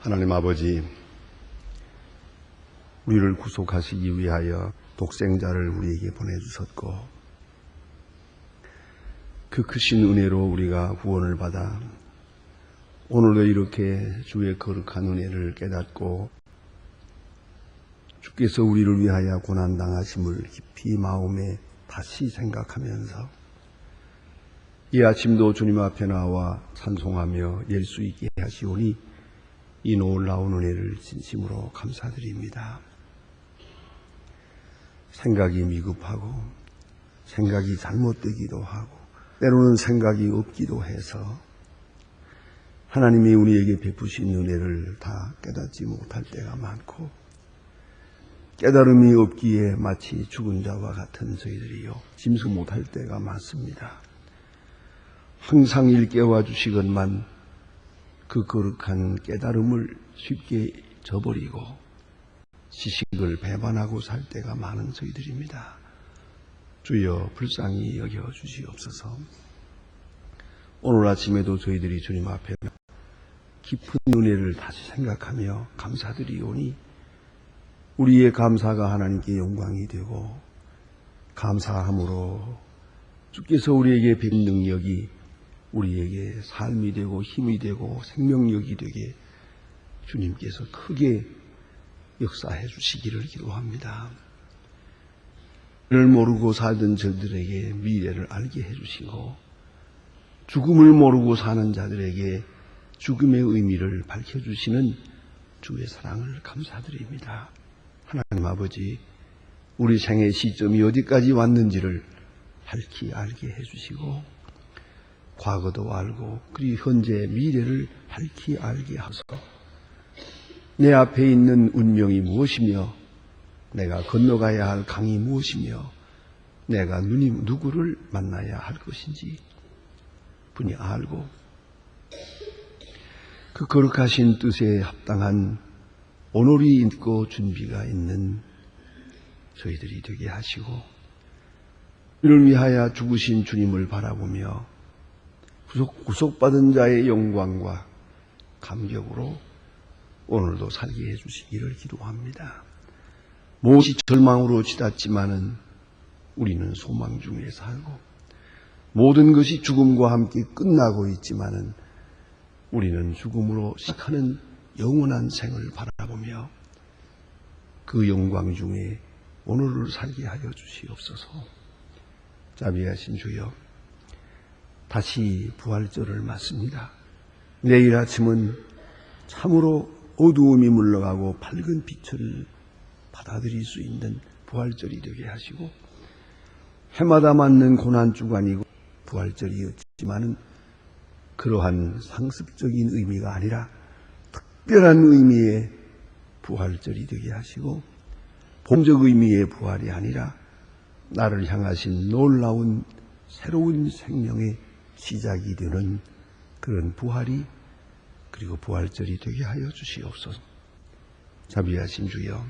하나님 아버지, 우리를 구속하시기 위하여 독생자를 우리에게 보내주셨고, 그 크신 은혜로 우리가 구원을 받아 오늘도 이렇게 주의 거룩한 은혜를 깨닫고 주께서 우리를 위하여 고난당하심을 깊이 마음에 다시 생각하면서 이 아침도 주님 앞에 나와 찬송하며 열 수 있게 하시오니 이 놀라운 은혜를 진심으로 감사드립니다. 생각이 미급하고 생각이 잘못되기도 하고 때로는 생각이 없기도 해서 하나님이 우리에게 베푸신 은혜를 다 깨닫지 못할 때가 많고 깨달음이 없기에 마치 죽은 자와 같은 저희들이요 짐승 못할 때가 많습니다. 항상 일깨워 주시건만 그 거룩한 깨달음을 쉽게 저버리고 지식을 배반하고 살 때가 많은 저희들입니다. 주여 불쌍히 여겨 주시옵소서. 오늘 아침에도 저희들이 주님 앞에 깊은 은혜를 다시 생각하며 감사드리오니 우리의 감사가 하나님께 영광이 되고 감사함으로 주께서 우리에게 베푼 능력이 우리에게 삶이 되고 힘이 되고 생명력이 되게 주님께서 크게 역사해 주시기를 기도합니다. 를 모르고 살던 저들에게 미래를 알게 해 주시고 죽음을 모르고 사는 자들에게 죽음의 의미를 밝혀주시는 주의 사랑을 감사드립니다. 하나님 아버지, 우리 생의 시점이 어디까지 왔는지를 밝히 알게 해주시고 과거도 알고 그리고 현재 미래를 밝히 알게 하소서. 내 앞에 있는 운명이 무엇이며 내가 건너가야 할 강이 무엇이며 내가 누구를 만나야 할 것인지 분이 알고 그 거룩하신 뜻에 합당한 오늘이 있고 준비가 있는 저희들이 되게 하시고 이를 위하여 죽으신 주님을 바라보며 구속받은 자의 영광과 감격으로 오늘도 살게 해주시기를 기도합니다. 무엇이 절망으로 치닫지만은 우리는 소망 중에 살고 모든 것이 죽음과 함께 끝나고 있지만은 우리는 죽음으로 시작하는 영원한 생을 바라보며 그 영광 중에 오늘을 살게 하여 주시옵소서. 자비하신 주여, 다시 부활절을 맞습니다. 내일 아침은 참으로 어두움이 물러가고 밝은 빛을 받아들일 수 있는 부활절이 되게 하시고 해마다 맞는 고난주간이고 부활절이었지만은 그러한 상습적인 의미가 아니라 특별한 의미의 부활절이 되게 하시고 본적 의미의 부활이 아니라 나를 향하신 놀라운 새로운 생명의 시작이 되는 그런 부활이 그리고 부활절이 되게 하여 주시옵소서. 자비하신 주여,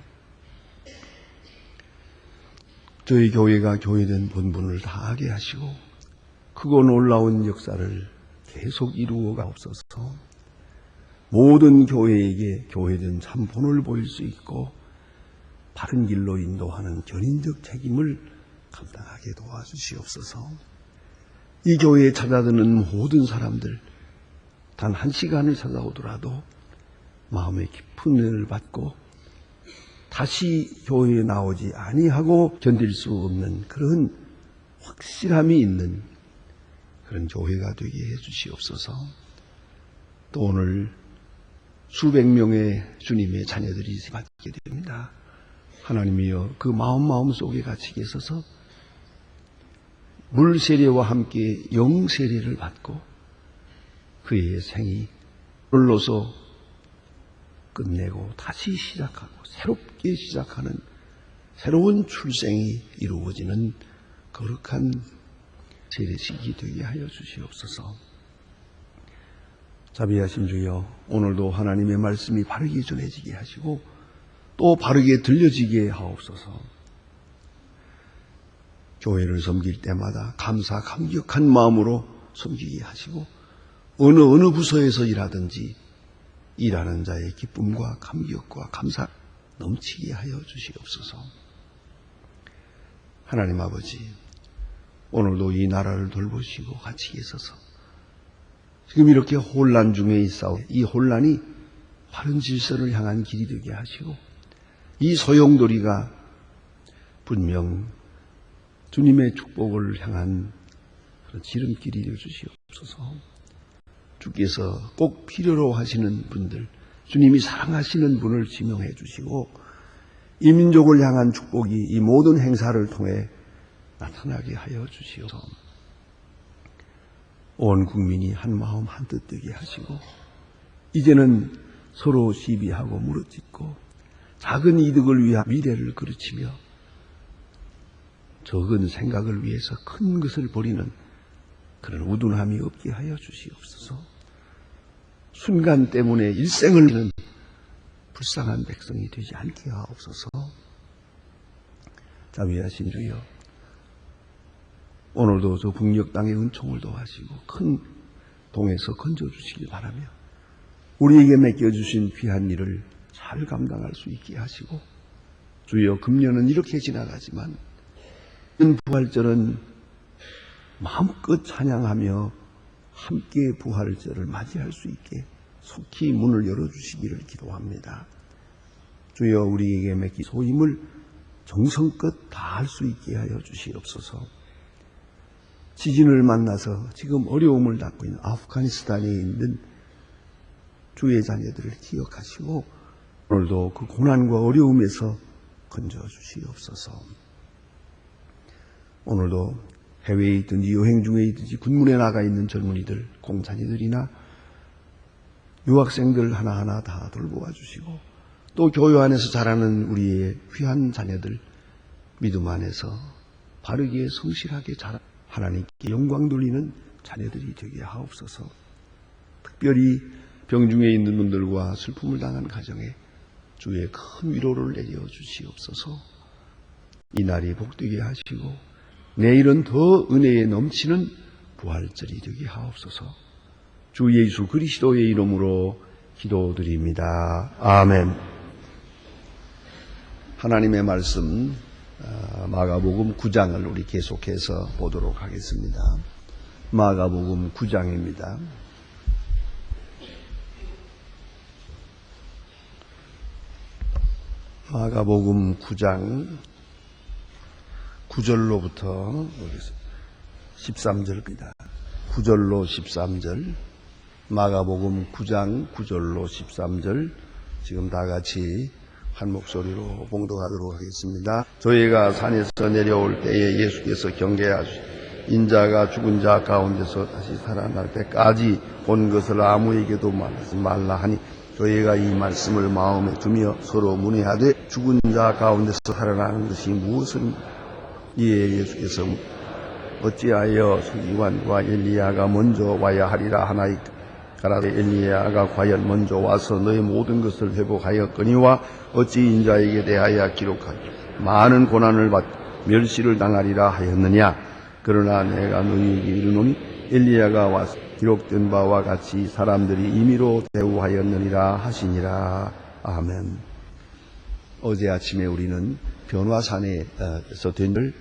저희 교회가 교회된 본분을 다하게 하시고 크고 놀라운 역사를 계속 이루어 가옵소서. 모든 교회에게 교회된 참 본을 보일 수 있고 바른 길로 인도하는 견인적 책임을 감당하게 도와주시옵소서. 이 교회에 찾아드는 모든 사람들 단 한 시간을 찾아오더라도 마음의 깊은 은혜를 받고 다시 교회에 나오지 아니하고 견딜 수 없는 그런 확실함이 있는 그런 교회가 되게 해주시옵소서. 또 오늘 수백 명의 주님의 자녀들이 받게 됩니다. 하나님이여, 그 마음 속에 같이 계셔서 물 세례와 함께 영 세례를 받고 그의 생이 물로서 끝내고 다시 시작하고 새롭게 시작하는 새로운 출생이 이루어지는 거룩한 세례식이 되게 하여 주시옵소서. 자비하신 주여, 오늘도 하나님의 말씀이 바르게 전해지게 하시고 또 바르게 들려지게 하옵소서. 교회를 섬길 때마다 감사 감격한 마음으로 섬기게 하시고 어느 부서에서 일하든지 일하는 자의 기쁨과 감격과 감사 넘치게 하여 주시옵소서. 하나님 아버지, 오늘도 이 나라를 돌보시고 같이 계셔서 지금 이렇게 혼란 중에 있사오. 이 혼란이 바른 질서를 향한 길이 되게 하시고 이 소용돌이가 분명 주님의 축복을 향한 그런 지름길이 되어 주시옵소서. 주께서 꼭 필요로 하시는 분들, 주님이 사랑하시는 분을 지명해 주시고 이 민족을 향한 축복이 이 모든 행사를 통해 나타나게 하여 주시옵소서. 온 국민이 한 마음 한 뜻 되게 하시고 이제는 서로 시비하고 무릎짓고 작은 이득을 위한 미래를 그르치며 적은 생각을 위해서 큰 것을 버리는 그런 우둔함이 없게 하여 주시옵소서. 순간 때문에 일생을 잃는 불쌍한 백성이 되지 않게 하옵소서. 자비하신 주여, 오늘도 저 북녘 땅의 은총을 도와시고 큰 동에서 건져주시기 바라며 우리에게 맡겨주신 귀한 일을 잘 감당할 수 있게 하시고 주여, 금년은 이렇게 지나가지만 부활절은 마음껏 찬양하며 함께 부활절을 맞이할 수 있게 속히 문을 열어주시기를 기도합니다. 주여, 우리에게 맡긴 소임을 정성껏 다할 수 있게 하여 주시옵소서. 지진을 만나서 지금 어려움을 겪고 있는 아프가니스탄에 있는 주의 자녀들을 기억하시고 오늘도 그 고난과 어려움에서 건져주시옵소서. 오늘도 해외에 있든지 여행 중에 있든지 군문에 나가 있는 젊은이들, 공자녀들이나 유학생들 하나하나 다 돌보아 주시고 또 교회 안에서 자라는 우리의 귀한 자녀들 믿음 안에서 바르게 성실하게 자라 하나님께 영광 돌리는 자녀들이 되게 하옵소서. 특별히 병중에 있는 분들과 슬픔을 당한 가정에 주의 큰 위로를 내려 주시옵소서. 이 날이 복되게 하시고 내일은 더 은혜에 넘치는 부활절이 되게 하옵소서. 주 예수 그리스도의 이름으로 기도드립니다. 아멘. 하나님의 말씀 마가복음 9장을 우리 계속해서 보도록 하겠습니다. 마가복음 9장입니다. 마가복음 9장 9절로부터 13절입니다. 9절로 13절, 마가복음 9장 9절로 13절, 지금 다 같이 한 목소리로 봉독하도록 하겠습니다. 저희가 산에서 내려올 때에 예수께서 경계하시고 인자가 죽은 자 가운데서 다시 살아날 때까지 본 것을 아무에게도 말하지 말라 하니 저희가 이 말씀을 마음에 두며 서로 문의하되 죽은 자 가운데서 살아나는 것이 무엇은? 이에 예수께서 어찌하여 서기관과 엘리야가 먼저 와야 하리라 하나이까? 가라데 엘리야가 과연 먼저 와서 너의 모든 것을 회복하였거니와 어찌 인자에게 대하여 기록하니 많은 고난을 받 멸시를 당하리라 하였느냐? 그러나 내가 너희에게 이르노니 엘리야가 와서 기록된 바와 같이 사람들이 임의로 대우하였느니라 하시니라. 아멘. 어제 아침에 우리는 변화산에서 된 일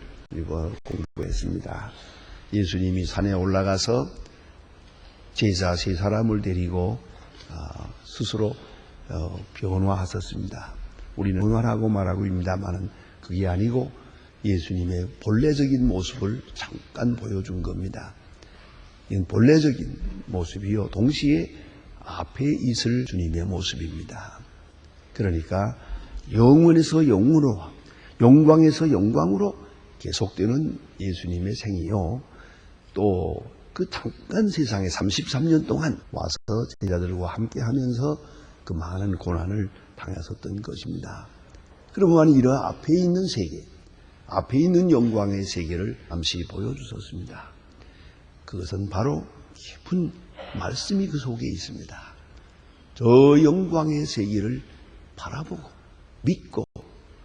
공부했습니다. 예수님이 산에 올라가서 제자 세 사람을 데리고 스스로 변화하셨습니다. 우리는 변화라고 말하고 있습니다만 그게 아니고 예수님의 본래적인 모습을 잠깐 보여준 겁니다. 이건 본래적인 모습이요 동시에 앞에 있을 주님의 모습입니다. 그러니까 영원에서 영원으로, 영광에서 영광으로 계속되는 예수님의 생이요, 또 그 잠깐 세상에 33년 동안 와서 제자들과 함께 하면서 그 많은 고난을 당하셨던 것입니다. 그러면 이런 앞에 있는 세계, 앞에 있는 영광의 세계를 잠시 보여주셨습니다. 그것은 바로 깊은 말씀이 그 속에 있습니다. 저 영광의 세계를 바라보고 믿고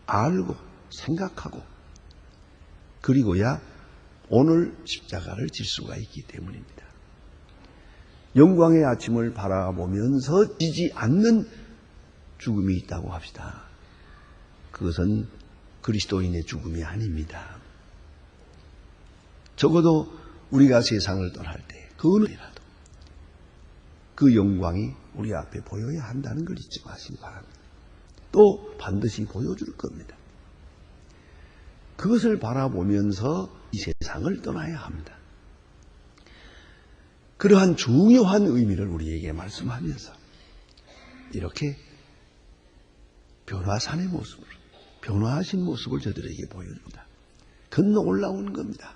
알고 생각하고 그리고야 오늘 십자가를 질 수가 있기 때문입니다. 영광의 아침을 바라보면서 지지 않는 죽음이 있다고 합시다. 그것은 그리스도인의 죽음이 아닙니다. 적어도 우리가 세상을 떠날 때 그 어느라도 그 영광이 우리 앞에 보여야 한다는 걸 잊지 마시기 바랍니다. 또 반드시 보여줄 겁니다. 그것을 바라보면서 이 세상을 떠나야 합니다. 그러한 중요한 의미를 우리에게 말씀하면서 이렇게 변화산의 모습을, 변화하신 모습을 저들에게 보여줍니다. 그건 놀라운 겁니다.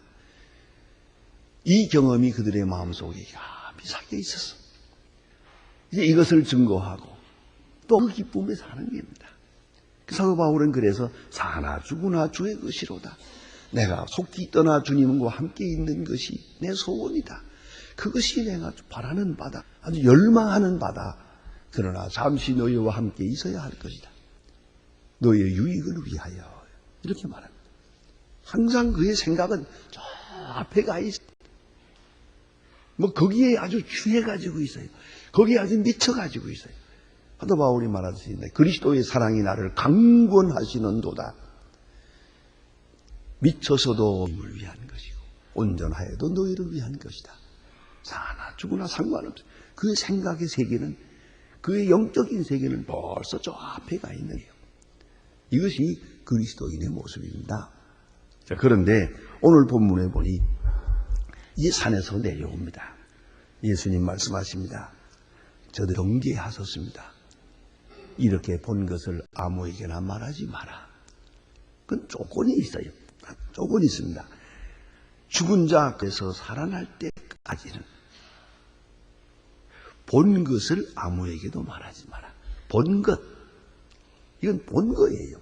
이 경험이 그들의 마음속에 감히 삭혀 있었어. 이제 이것을 증거하고 또 그 기쁨에 사는 겁니다. 사도 바울은 그래서 사나 죽으나 주의 것이로다. 내가 속히 떠나 주님과 함께 있는 것이 내 소원이다. 그것이 내가 바라는 바다, 아주 열망하는 바다. 그러나 잠시 너희와 함께 있어야 할 것이다. 너희의 유익을 위하여. 이렇게 말합니다. 항상 그의 생각은 저 앞에 가 있어요. 거기에 아주 취해가지고 있어요. 거기에 아주 미쳐가지고 있어요. 사도 바울이 말하듯이 그리스도의 사랑이 나를 강권하시는도다. 미쳐서도 님을 위한 것이고 온전하여도 너희를 위한 것이다. 사나 죽으나 상관없어요. 그의 생각의 세계는, 그의 영적인 세계는 벌써 저 앞에 가 있는 거예요. 이것이 그리스도인의 모습입니다. 자, 그런데 오늘 본문에 보니 이제 산에서 내려옵니다. 예수님 말씀하십니다. 저들 경계하셨습니다. 이렇게 본 것을 아무에게나 말하지 마라. 그건 조건이 있어요. 조건이 있습니다. 죽은 자에서 살아날 때까지는 본 것을 아무에게도 말하지 마라. 본 것. 이건 본 거예요.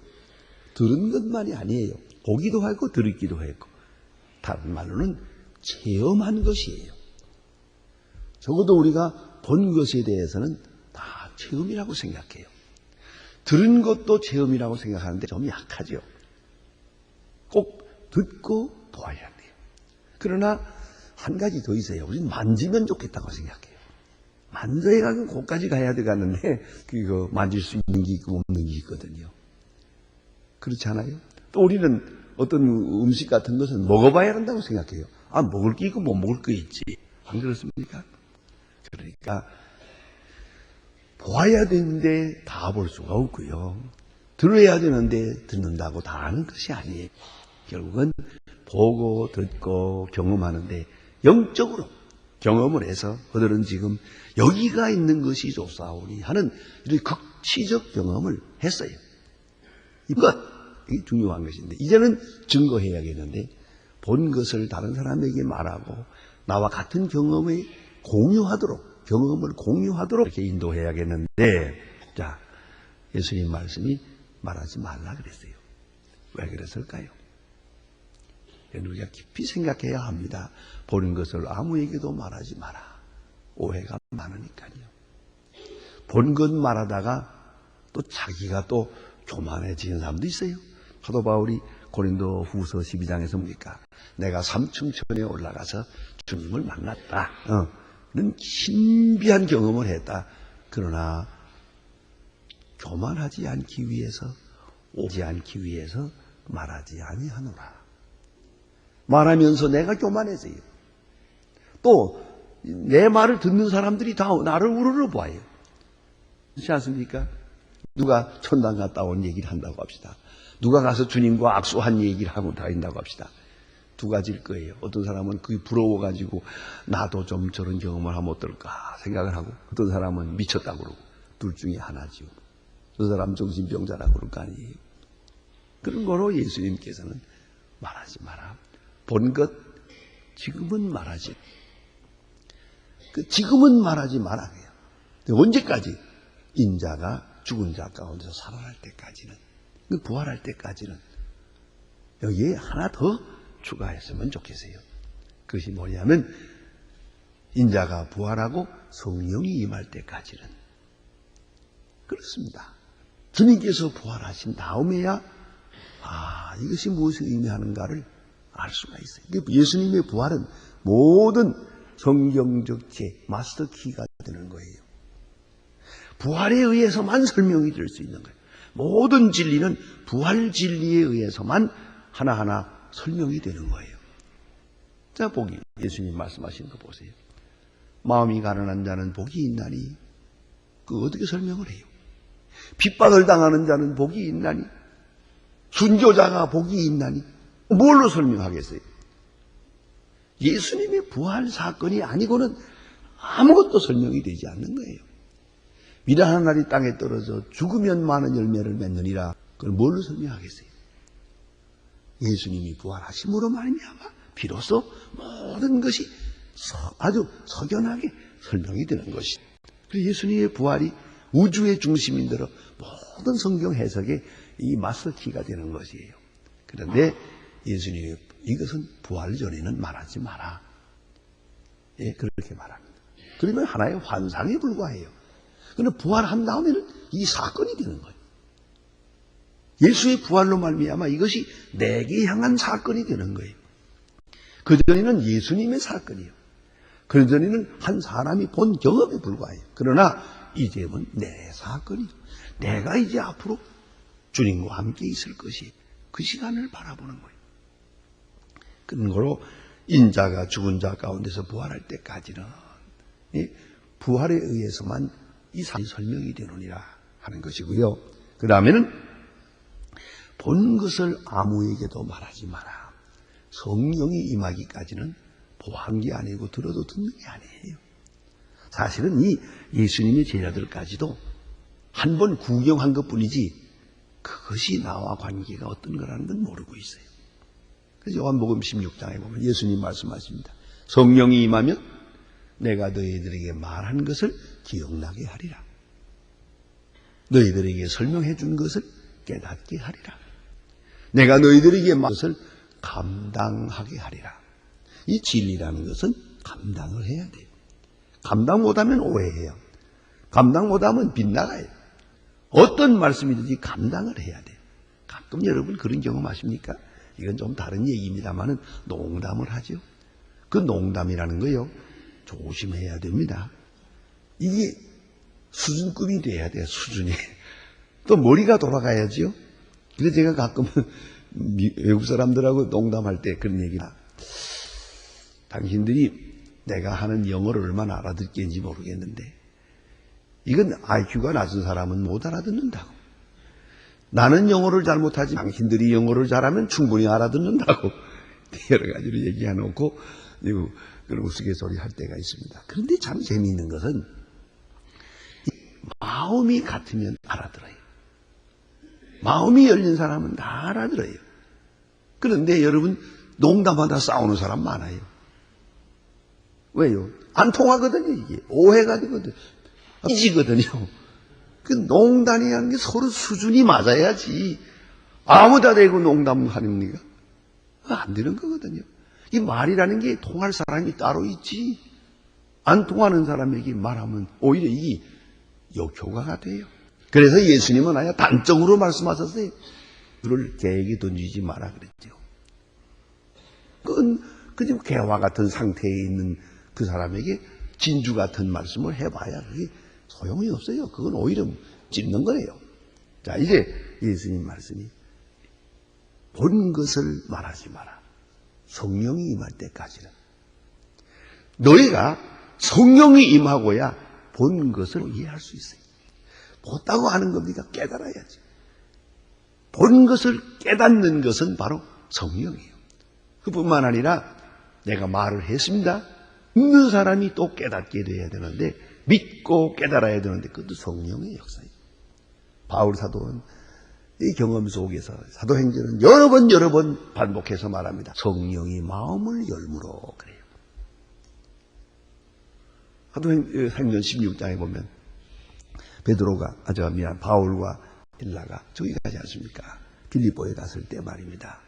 들은 것만이 아니에요. 보기도 하고 들었기도 했고. 다른 말로는 체험한 것이에요. 적어도 우리가 본 것에 대해서는 다 체험이라고 생각해요. 들은 것도 체험이라고 생각하는데 좀 약하죠. 꼭 듣고 보아야 돼요. 그러나 한 가지 더 있어요. 우리는 만지면 좋겠다고 생각해요. 만져야 가면 거기까지 가야 되겠는데 그거 만질 수 있는 게 있고 없는 게 있거든요. 그렇지 않아요? 또 우리는 어떤 음식 같은 것은 먹어봐야 한다고 생각해요. 아, 먹을 게 있고 못 먹을 게 있지. 안 그렇습니까? 그러니까 보아야 되는데 다 볼 수가 없고요. 들어야 되는데 듣는다고 다 아는 것이 아니에요. 결국은 보고 듣고 경험하는데 영적으로 경험을 해서 그들은 지금 여기가 있는 것이 좋사오니 하는 이런 극치적 경험을 했어요. 이게 중요한 것인데 이제는 증거해야겠는데 본 것을 다른 사람에게 말하고 나와 같은 경험을 공유하도록 경험을 공유하도록 이렇게 인도해야겠는데 자 예수님 말씀이 말하지 말라 그랬어요. 왜 그랬을까요? 우리가 깊이 생각해야 합니다. 보는 것을 아무에게도 말하지 마라. 오해가 많으니까요. 본 것 말하다가 또 자기가 또 교만해지는 사람도 있어요. 사도 바울이 고린도 후서 12장에서 뭡니까? 내가 삼층천에 올라가서 주님을 만났다. 그런 신비한 경험을 했다. 그러나 교만하지 않기 위해서 오지 않기 위해서 말하지 아니하노라. 말하면서 내가 교만해져요. 또 내 말을 듣는 사람들이 다 나를 우러러봐요. 그렇지 않습니까? 누가 천당 갔다 온 얘기를 한다고 합시다. 누가 가서 주님과 악수한 얘기를 하고 다닌다고 합시다. 두 가지일 거예요. 어떤 사람은 그게 부러워가지고 나도 좀 저런 경험을 하면 어떨까 생각을 하고 어떤 사람은 미쳤다고 그러고 둘 중에 하나지요. 그 사람 정신병자라고 그럴 거 아니에요. 그런 거로 예수님께서는 말하지 마라. 본 것 지금은 말하지. 지금은 말하지 말아요. 언제까지? 인자가 죽은 자 가운데서 살아날 때까지는, 부활할 때까지는. 여기에 하나 더 추가했으면 좋겠어요. 그것이 뭐냐면 인자가 부활하고 성령이 임할 때까지는. 그렇습니다. 주님께서 부활하신 다음에야 이것이 무엇을 의미하는가를 알 수가 있어요. 예수님의 부활은 모든 성경적 마스터키가 되는 거예요. 부활에 의해서만 설명이 될 수 있는 거예요. 모든 진리는 부활 진리에 의해서만 하나하나 설명이 되는 거예요. 자, 복이 예수님 말씀하신 거 보세요. 마음이 가난한 자는 복이 있나니, 그거 어떻게 설명을 해요? 핍박을 당하는 자는 복이 있나니, 순교자가 복이 있나니, 뭘로 설명하겠어요? 예수님의 부활 사건이 아니고는 아무것도 설명이 되지 않는 거예요. 미련한 날이 땅에 떨어져 죽으면 많은 열매를 맺느니라. 그걸 뭘로 설명하겠어요? 예수님이 부활하심으로 말미암아 비로소 모든 것이 아주 석연하게 설명이 되는 것이. 그래서 예수님의 부활이 우주의 중심인대로 모든 성경 해석의 이 마스터키가 되는 것이에요. 그런데 예수님의 이것은 부활 전에는 말하지 마라. 예, 그렇게 말합니다. 그러면 하나의 환상에 불과해요. 그런데 부활한 다음에는 이 사건이 되는 거예요. 예수의 부활로 말미암아 이것이 내게 향한 사건이 되는 거예요. 그전에는 예수님의 사건이에요. 그전에는 한 사람이 본 경험에 불과해요. 그러나 이제는 내 사건이죠. 내가 이제 앞으로 주님과 함께 있을 것이 그 시간을 바라보는 거예요. 그런 거로 인자가 죽은 자 가운데서 부활할 때까지는 부활에 의해서만 이 사건이 설명이 되느니라 하는 것이고요. 그 다음에는 본 것을 아무에게도 말하지 마라. 성령이 임하기까지는 보한 게 아니고 들어도 듣는 게 아니에요. 사실은 이 예수님의 제자들까지도 한 번 구경한 것뿐이지 그것이 나와 관계가 어떤 거라는 건 모르고 있어요. 그래서 요한복음 16장에 보면 예수님 말씀하십니다. 성령이 임하면 내가 너희들에게 말한 것을 기억나게 하리라. 너희들에게 설명해 준 것을 깨닫게 하리라. 내가 너희들에게 말한 것을 감당하게 하리라. 이 진리라는 것은 감당을 해야 돼요. 감당 못하면 오해해요. 감당 못하면 빗나가요. 어떤 말씀이든지 감당을 해야 돼요. 가끔 여러분 그런 경험 하십니까? 이건 좀 다른 얘기입니다만은 농담을 하죠. 그 농담이라는 거요, 조심해야 됩니다. 이게 수준급이 돼야 돼요. 수준이. 또 머리가 돌아가야죠. 그래서 제가 가끔은 외국 사람들하고 농담할 때 그런 얘기나, 당신들이 내가 하는 영어를 얼마나 알아듣겠는지 모르겠는데 이건 IQ가 낮은 사람은 못 알아듣는다고. 나는 영어를 잘못하지 당신들이 영어를 잘하면 충분히 알아듣는다고 여러 가지로 얘기해놓고 그런 우스갯소리 할 때가 있습니다. 그런데 참 재미있는 것은 마음이 같으면 알아들어요. 마음이 열린 사람은 다 알아들어요. 그런데 여러분 농담하다 싸우는 사람 많아요. 왜요? 안 통하거든요. 이게 오해가 되거든요. 삐지거든요. 그 농담이라는 게 서로 수준이 맞아야지. 아무다 대고 농담하십니까? 안 되는 거거든요. 이 말이라는 게 통할 사람이 따로 있지. 안 통하는 사람에게 말하면 오히려 이게 역효과가 돼요. 그래서 예수님은 아예 단적으로 말씀하셨어요. 그를 개에게 던지지 마라 그랬죠. 그건 개와 같은 상태에 있는 그 사람에게 진주 같은 말씀을 해봐야 그게 소용이 없어요. 그건 오히려 찝는 거예요. 자, 이제 예수님 말씀이 본 것을 말하지 마라. 성령이 임할 때까지는. 너희가 성령이 임하고야 본 것을 이해할 수 있어요. 보다고 하는 겁니까? 깨달아야지. 본 것을 깨닫는 것은 바로 성령이에요. 그뿐만 아니라 내가 말을 했습니다. 믿는 사람이 또 깨닫게 돼야 되는데, 믿고 깨달아야 되는데 그것도 성령의 역사예요. 바울 사도는 이 경험 속에서 사도행전은 여러 번 반복해서 말합니다. 성령이 마음을 열므로 그래요. 사도행전 16장에 보면 바울과 빌라가 저기 가지 않습니까? 빌립보에 갔을 때 말입니다.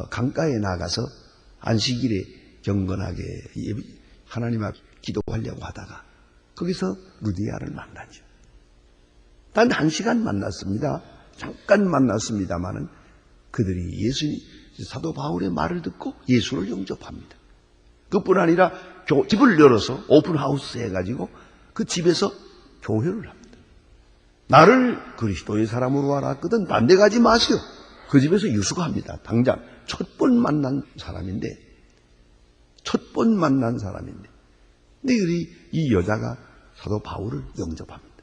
강가에 나가서 안식일에 경건하게 하나님 앞 기도하려고 하다가 거기서 루디아를 만나죠. 단 1시간 만났습니다. 잠깐 만났습니다마는 그들이 사도 바울의 말을 듣고 예수를 영접합니다. 그뿐 아니라 집을 열어서 오픈하우스 해가지고 그 집에서 교회를 합니다. 나를 그리스도의 사람으로 알았거든 반대 가지 마시오. 그 집에서 유수합니다. 당장 첫 번 만난 사람인데 근데 이 여자가 사도 바울을 영접합니다.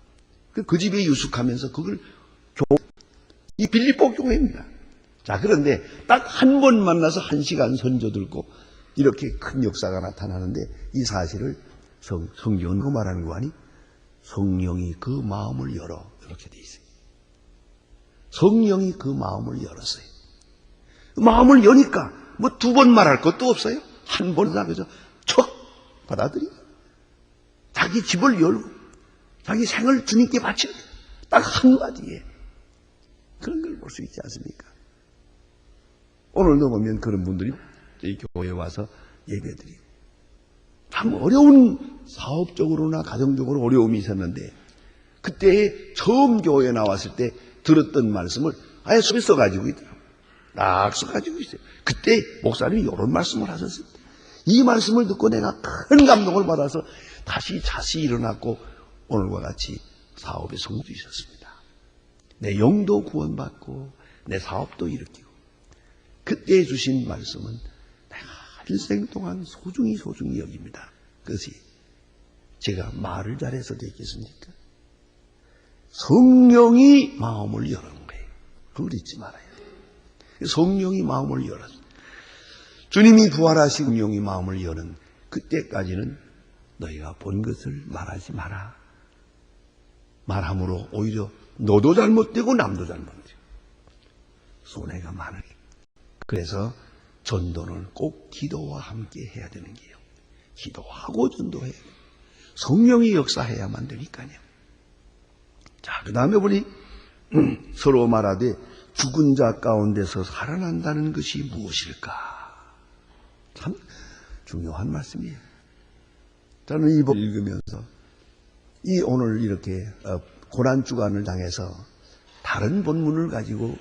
그 집에 유숙하면서 그걸 이 빌립보 교회입니다. 자, 그런데 딱 한 번 만나서 1시간 선조 들고 이렇게 큰 역사가 나타나는데 이 사실을 성경은 그 말하는 거 아니? 성령이 그 마음을 열어. 이렇게 돼 있어요. 성령이 그 마음을 열었어요. 마음을 여니까 뭐 2번 말할 것도 없어요. 한 번 그래서 척 받아들이고 자기 집을 열고 자기 생을 주님께 바치는 딱 한마디에 그런 걸 볼 수 있지 않습니까? 오늘도 보면 그런 분들이 이 교회에 와서 예배드리고 참 어려운 사업적으로나 가정적으로 어려움이 있었는데 그때 처음 교회에 나왔을 때 들었던 말씀을 아예 속에 써가지고 있더라고요. 딱 써가지고 있어요. 그때 목사님이 이런 말씀을 하셨어요. 이 말씀을 듣고 내가 큰 감동을 받아서 다시 자세히 일어났고 오늘과 같이 사업에 성도 있었습니다. 내 영도 구원받고 내 사업도 일으키고 그때 주신 말씀은 내가 일생 동안 소중히 여깁니다. 그것이 제가 말을 잘해서 됐겠습니까? 성령이 마음을 여는 거예요. 그걸 잊지 말아야 돼요. 성령이 마음을 열었어요. 주님이 부활하신 성령이 마음을 여는 그때까지는 너희가 본 것을 말하지 마라. 말함으로 오히려 너도 잘못되고 남도 잘못되고 손해가 많으니. 그래서 전도는 꼭 기도와 함께 해야 되는 게요. 기도하고 전도해야 돼요. 성령이 역사해야만 되니까요. 자, 그 다음에 보니 서로 말하되 죽은 자 가운데서 살아난다는 것이 무엇일까? 참 중요한 말씀이에요. 저는 이 본 읽으면서 이 오늘 이렇게 고난주간을 당해서 다른 본문을 가지고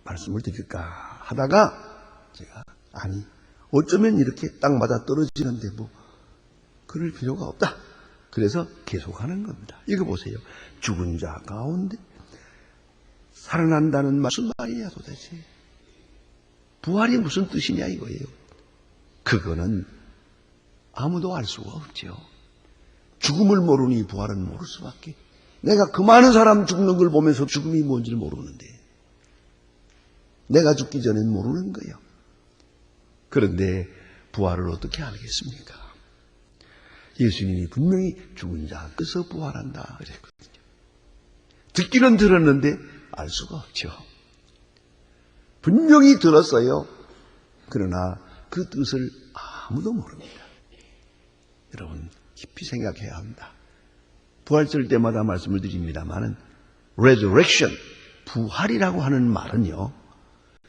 말씀을 드릴까 하다가 제가 아니 어쩌면 이렇게 딱 맞아 떨어지는데 뭐 그럴 필요가 없다. 그래서 계속하는 겁니다. 읽어보세요. 죽은 자 가운데 살아난다는 말 무슨 말이야 도대체. 부활이 무슨 뜻이냐 이거예요. 그거는 아무도 알 수가 없죠. 죽음을 모르니 부활은 모를 수밖에. 내가 그 많은 사람 죽는 걸 보면서 죽음이 뭔지를 모르는데 내가 죽기 전엔 모르는 거예요. 그런데 부활을 어떻게 알겠습니까? 예수님이 분명히 죽은 자 끝에서 부활한다 그랬거든요. 듣기는 들었는데 알 수가 없죠. 분명히 들었어요. 그러나 그 뜻을 아무도 모릅니다. 여러분 깊이 생각해야 합니다. 부활절 때마다 말씀을 드립니다만은 resurrection, 부활이라고 하는 말은요.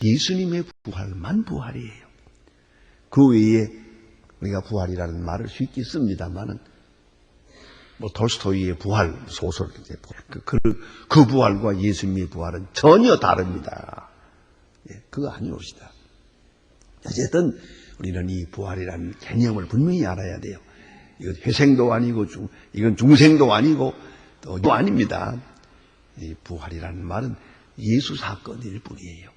예수님의 부활만 부활이에요. 그 외에 우리가 부활이라는 말을 쉽게 씁니다만은 뭐 돌스토이의 부활 소설 그 부활과 예수님의 부활은 전혀 다릅니다. 그거 아니옵시다. 어쨌든 우리는 이 부활이라는 개념을 분명히 알아야 돼요. 이건 회생도 아니고 이건 중생도 아니고 또 아닙니다. 이 부활이라는 말은 예수 사건일 뿐이에요.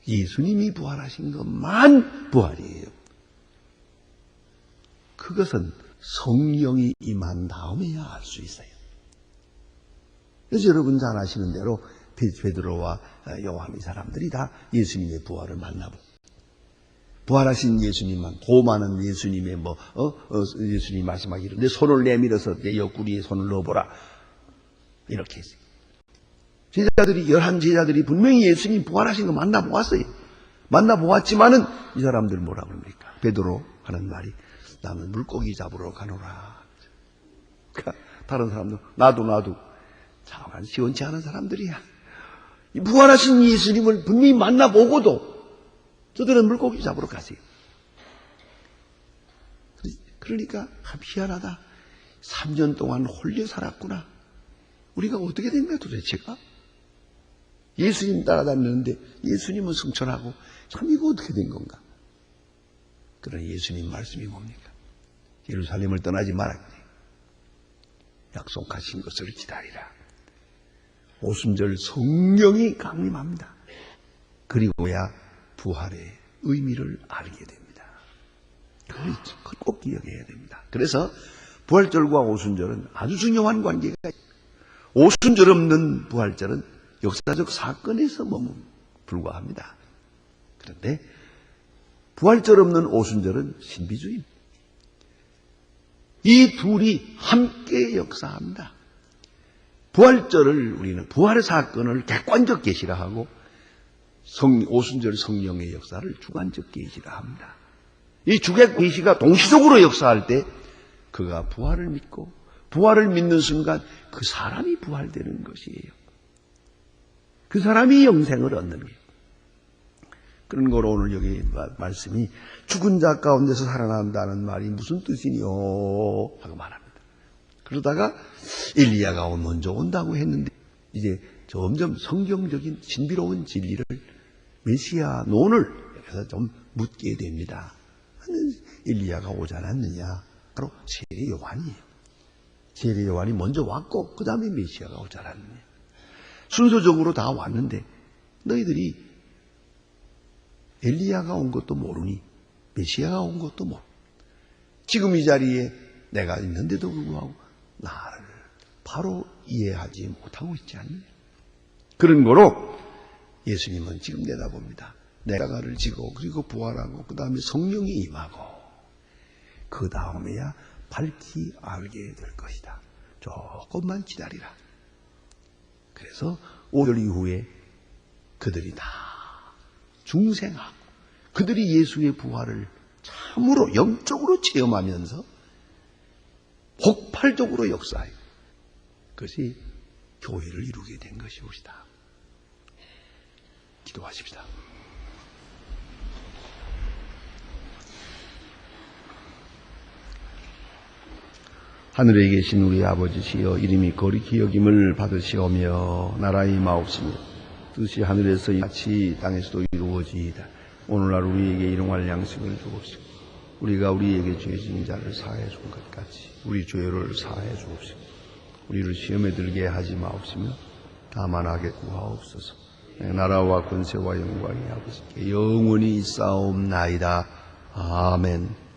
예수님이 부활하신 것만 부활이에요. 그것은 성령이 임한 다음에야 알 수 있어요. 그래서 여러분 잘 아시는 대로 베드로와 요한 이 사람들이 다 예수님의 부활을 만나고 부활하신 예수님만 도마는 예수님의 예수님 말씀하기를 내 손을 내밀어서 내 옆구리에 손을 넣어보라 이렇게 했어요. 제자들이 11제자들이 분명히 예수님 부활하신 거 만나보았어요. 만나보았지만은 이 사람들 뭐라 그럽니까? 베드로 하는 말이 나는 물고기 잡으러 가노라. 그러니까 다른 사람들 나도 참 시원치 않은 사람들이야. 이 부활하신 예수님을 분명히 만나보고도 저들은 물고기 잡으러 가세요. 그러니까 희한하다. 3년 동안 홀려 살았구나. 우리가 어떻게 된 거야 도대체가? 예수님 따라다니는데 예수님은 승천하고 참 이거 어떻게 된 건가? 그런 예수님 말씀이 뭡니까? 예루살렘을 떠나지 말았니? 약속하신 것을 기다리라. 오순절 성령이 강림합니다. 그리고야 부활의 의미를 알게 됩니다. 그걸 꼭 기억해야 됩니다. 그래서 부활절과 오순절은 아주 중요한 관계가 있습니다. 오순절 없는 부활절은 역사적 사건에서 불과합니다. 그런데 부활절 없는 오순절은 신비주의입니다. 이 둘이 함께 역사합니다. 부활절을 우리는 부활의 사건을 객관적 계시라 하고 오순절 성령의 역사를 주관적 계시라 합니다. 이 주객 계시가 동시적으로 역사할 때 그가 부활을 믿고 부활을 믿는 순간 그 사람이 부활되는 것이에요. 그 사람이 영생을 얻는 거예요. 그런 거로 오늘 여기 말씀이 죽은 자 가운데서 살아난다는 말이 무슨 뜻이뇨 하고 말합니다. 그러다가 엘리야가 먼저 온다고 했는데 이제 점점 성경적인 신비로운 진리를 메시아 논을 여기서 좀 묻게 됩니다. 엘리야가 오지 않았느냐? 바로 세례 요한이에요. 세례 요한이 먼저 왔고 그 다음에 메시아가 오지 않았느냐? 순서적으로 다 왔는데 너희들이 엘리야가 온 것도 모르니 메시아가 온 것도 모르니 지금 이 자리에 내가 있는데도 불구하고 나를 바로 이해하지 못하고 있지 않느냐? 그런 거로 예수님은 지금 내다봅니다. 내가 나를 지고 그리고 부활하고 그 다음에 성령이 임하고 그 다음에야 밝히 알게 될 것이다. 조금만 기다리라. 그래서 5절 이후에 그들이 다 중생하고 그들이 예수의 부활을 참으로 영적으로 체험하면서 폭발적으로 역사해요. 그것이 교회를 이루게 된 것이옵시다. 기도하십시다. 하늘에 계신 우리 아버지시여 이름이 거룩히 여김을 받으시오며 나라의 마옵시며 뜻이 하늘에서 같이 땅에서도 이루어지이다. 오늘날 우리에게 일용할 양식을 주옵시고 우리가 우리에게 죄 지은 자를 사하여 준 것 같이 우리 죄를 사하여 주옵시고 우리를 시험에 들게 하지 마옵시며 다만 악에 구하옵소서. 나라와 권세와 영광이 아버지께 영원히 있사옵나이다. 아멘.